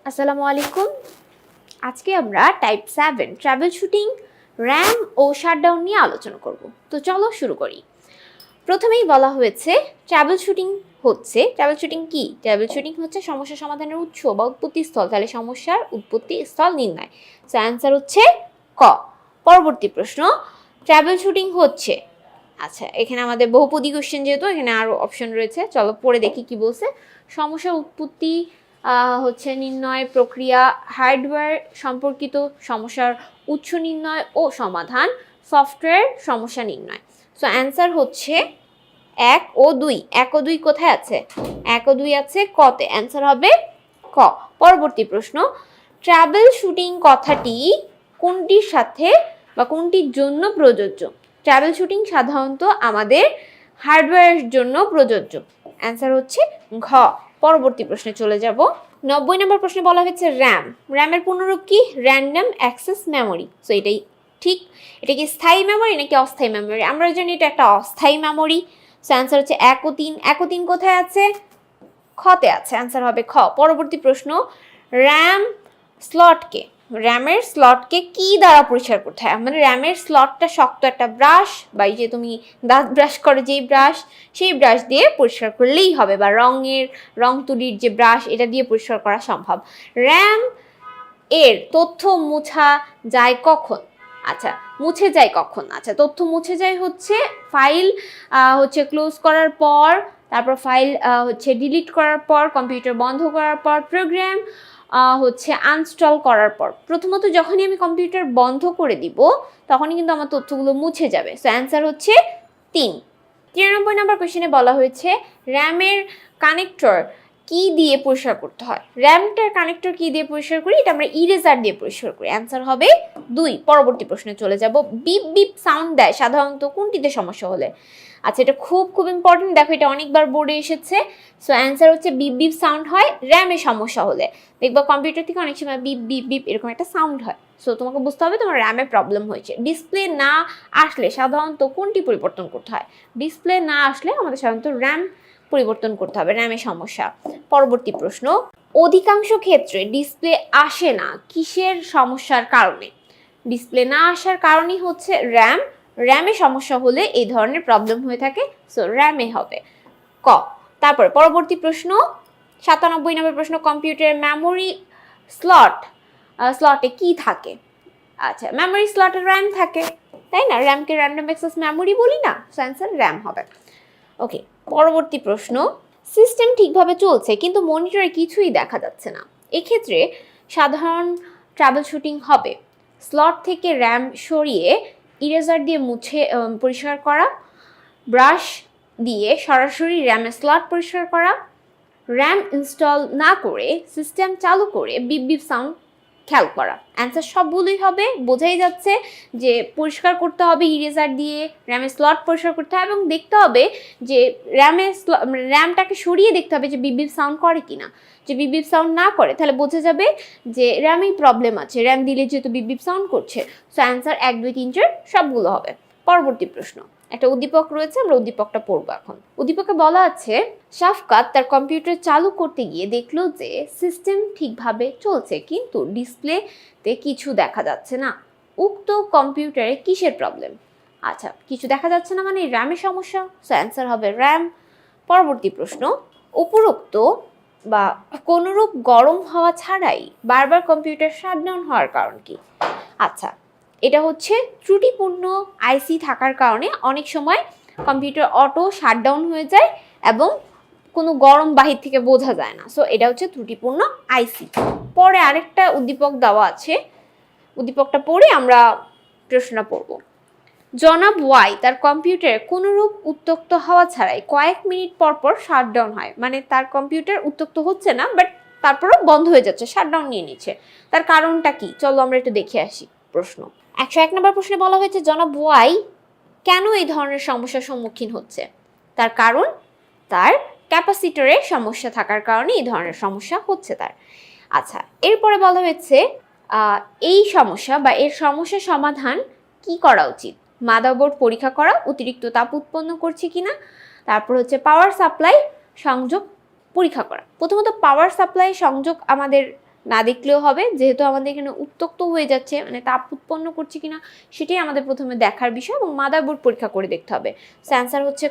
আসসালামু আলাইকুম। আজকে আমরা টাইপ 7 ট্রাভেল শুটিং, র্যাম ও শাটডাউন নিয়ে আলোচনা করব। তো চলো শুরু করি। প্রথমেই বলা হয়েছে ট্রাভেল শুটিং ট্রাভেল শুটিং কি? ট্রাভেল শুটিং হচ্ছে সমস্যা সমাধানের উৎস বা উৎপত্তি স্থল। তাহলে সমস্যার উৎপত্তি স্থল নির্ণয়। সো অ্যান্সার হচ্ছে ক। পরবর্তী প্রশ্ন, ট্রাভেল শুটিং হচ্ছে, আচ্ছা এখানে আমাদের বহুপদী কোশ্চেন, যেহেতু এখানে আরও অপশন রয়েছে, চলো পড়ে দেখি কি বলছে। সমস্যার উৎপত্তি হচ্ছে নির্ণয় প্রক্রিয়া, হার্ডওয়্যার সম্পর্কিত সমস্যার উৎস নির্ণয় ও সমাধান, সফটওয়্যার সমস্যা নির্ণয়। সো অ্যান্সার হচ্ছে 1 ও 2। 1 ও 2 কোথায় আছে? 1 ও 2 আছে কতে, অ্যান্সার হবে ক। পরবর্তী প্রশ্ন, ট্রাভেল শুটিং কথাটি কোনটির সাথে বা কোনটির জন্য প্রযোজ্য? ট্রাভেল শুটিং সাধারণত আমাদের হার্ডওয়্যারের জন্য প্রযোজ্য। অ্যান্সার হচ্ছে ঘ। পরবর্তী প্রশ্নে চলে যাব। 90 নম্বর প্রশ্নে বলা হয়েছে র্যাম। র্যামের পূর্ণরূপ কি? Random access memory. সো এটাই ঠিক। এটা কি স্থায়ী মেমোরি নাকি অস্থায়ী মেমোরি? আমরা জানি এটা একটা অস্থায়ী মেমোরি। সো অ্যান্সার হচ্ছে 1 ও 3। 1 ও 3 কোথায় আছে? খতে আছে, অ্যান্সার হবে খ। পরবর্তী প্রশ্ন, র্যাম স্লটকে র্যামের স্লটকে কি দ্বারা পরিষ্কার করতে হয়? আমাদের র্যামের স্লটটা শক্ত একটা ব্রাশ, বা এই যে তুমি দাঁত ব্রাশ করে যেই ব্রাশ, সেই ব্রাশ দিয়ে পরিষ্কার করলেই হবে, বা রং তুলির যে ব্রাশ, এটা দিয়ে পরিষ্কার করা সম্ভব। র্যাম এর তথ্য মুছা যায় কখন? আচ্ছা মুছে যায় কখন? আচ্ছা তথ্য মুছে যায় হচ্ছে ফাইল হচ্ছে ক্লোজ করার পর, তারপর ফাইল হচ্ছে ডিলিট করার পর, কম্পিউটার বন্ধ করার পর, প্রোগ্রাম হচ্ছে আনস্টল করার পর। প্রথমত যখনই আমি কম্পিউটার বন্ধ করে দিব তখনই কিন্তু আমার তথ্যগুলো মুছে যাবে। সো অ্যান্সার হচ্ছে 3। 93 নম্বর কোয়েশ্চেনে বলা হয়েছে র্যামের কানেক্টর কি দিয়ে পরিষ্কার করতে হয়? র্যামটার কানেক্টর কি দিয়ে পরিষ্কার করি? এটা আমরা ইরেজার দিয়ে পরিষ্কার করি। অ্যান্সার হবে 2। পরবর্তী প্রশ্নে চলে যাব। বিপ বিপ সাউন্ড দেয় সাধারণত কোনটিতে সমস্যা হলে? আচ্ছা এটা খুব ইম্পর্টেন্ট, দেখো এটা অনেকবার বোর্ডে এসেছে। সো অ্যান্সার হচ্ছে বিপ বিপ সাউন্ড হয় র্যামে সমস্যা হলে। দেখবা কম্পিউটার থেকে অনেক সময় বিপ বিপ বিপ এরকম একটা সাউন্ড হয়। সো তোমাকে বুঝতে হবে তোমার র্যামে প্রবলেম হয়েছে। ডিসপ্লে না আসলে সাধারণত কোনটি পরিবর্তন করতে হয়? ডিসপ্লে না আসলে আমাদের সাধারণত র্যাম পরিবর্তন করতে হবে, র্যামের সমস্যা। পরবর্তী প্রশ্ন, অধিকাংশ ক্ষেত্রে ডিসপ্লে আসে না কিসের সমস্যার কারণে? ডিসপ্লে না আসার কারণই হচ্ছে র্যামে সমস্যা হলে এই ধরনের প্রবলেম হয়ে থাকে। সো র্যামে হবে ক। তারপর পরবর্তী প্রশ্ন, 97 নম্বর প্রশ্ন, কম্পিউটারের মেমোরি স্লটে কি থাকে? আচ্ছা মেমোরি স্লটে র্যাম থাকে, তাই না? র্যামকে র্যান্ডম অ্যাক্সেস মেমোরি বলি না? সো অ্যান্সার র্যাম হবে। ওকে পরবর্তী প্রশ্ন, সিস্টেম ঠিকভাবে চলছে কিন্তু মনিটরে কিছুই দেখা যাচ্ছে না, এক্ষেত্রে সাধারণ ট্রাবল শুটিং হবে স্লট থেকে র্যাম সরিয়ে ইরেজার দিয়ে মুছে পরিষ্কার করা, ব্রাশ দিয়ে সরাসরি র্যামের স্লট পরিষ্কার করা, র্যাম ইনস্টল না করে সিস্টেম চালু করে বিপ বিপ সাউন্ড খেয়াল করা। অ্যান্সার সবগুলোই হবে, বোঝাই যাচ্ছে যে পরিষ্কার করতে হবে ইরেজার দিয়ে, র্যামের স্লট পরিষ্কার করতে হবে এবং দেখতে হবে যে র্যামটাকে সরিয়ে দেখতে হবে যে বিপ বিপ সাউন্ড করে কিনা। যে বিপ বিপ সাউন্ড না করে তাহলে বোঝা যাবে যে র্যামেই প্রবলেম আছে, র্যাম দিলে যেহেতু বিপ বিপ সাউন্ড করছে। সো অ্যান্সার 1 2 3 4 সবগুলো হবে। পরবর্তী প্রশ্ন, একটা উদ্দীপক রয়েছে, আমরা উদ্দীপকটা পড়বো এখন। উদ্দীপকে বলা আছে শাফকাত তার কম্পিউটার চালু করতে গিয়ে দেখলো যে সিস্টেম ঠিকভাবে চলছে কিন্তু ডিসপ্লেতে কিছু দেখা যাচ্ছে না। উক্ত কম্পিউটারে কিসের প্রবলেম? আচ্ছা কিছু দেখা যাচ্ছে না মানে র্যামের সমস্যা। সো অ্যান্সার হবে র্যাম। পরবর্তী প্রশ্ন, উপরোক্ত বা কোনরূপ গরম হওয়া ছাড়াই বারবার কম্পিউটার শাটডাউন হওয়ার কারণ কি? আচ্ছা এটা হচ্ছে ত্রুটিপূর্ণ আইসি থাকার কারণে অনেক সময় কম্পিউটার অটো শাটডাউন হয়ে যায় এবং কোনো গরম বাহির থেকে বোঝা যায় না। সো এটা হচ্ছে ত্রুটিপূর্ণ আইসি। পরে আরেকটা উদ্দীপক দেওয়া আছে, উদ্দীপকটা পড়ে আমরা প্রশ্নটা পড়ব। জনাব ওয়াই তার কম্পিউটারে কোনোরূপ উত্তক্ত হওয়া ছাড়াই কয়েক মিনিট পর পর শাটডাউন হয়, মানে তার কম্পিউটার উত্তক্ত হচ্ছে না বাট তারপরও বন্ধ হয়ে যাচ্ছে, শাটডাউন নিয়ে নিচ্ছে। তার কারণটা কি? চলো আমরা একটু দেখে আসি। প্রশ্ন 101 নম্বর প্রশ্নে বলা হয়েছে জনাব ওয়াই কেন এই ধরনের সমস্যার সম্মুখীন হচ্ছে? তার কারণ তার ক্যাপাসিটরের সমস্যা থাকার কারণে এই ধরনের সমস্যা হচ্ছে তার। আচ্ছা এরপরে বলা হয়েছে এই সমস্যা বা এর সমস্যা সমাধান কি করা উচিত? মাদারবোর্ড পরীক্ষা করা, অতিরিক্ত তাপ উৎপন্ন করছে কিনা, তারপর হচ্ছে পাওয়ার সাপ্লাই সংযোগ পরীক্ষা করা। প্রথমত পাওয়ার সাপ্লাই সংযোগ আমাদের না দেখলেও হবে, যেহেতু আমাদের এখানে উত্তক্ত হয়ে যাচ্ছে, মানে তাপ উৎপন্ন করছে কিনা সেটাই আমাদের প্রথমে দেখার বিষয় এবং মাদারবোর্ড পরীক্ষা করে দেখতে হবে। অ্যান্সার হচ্ছে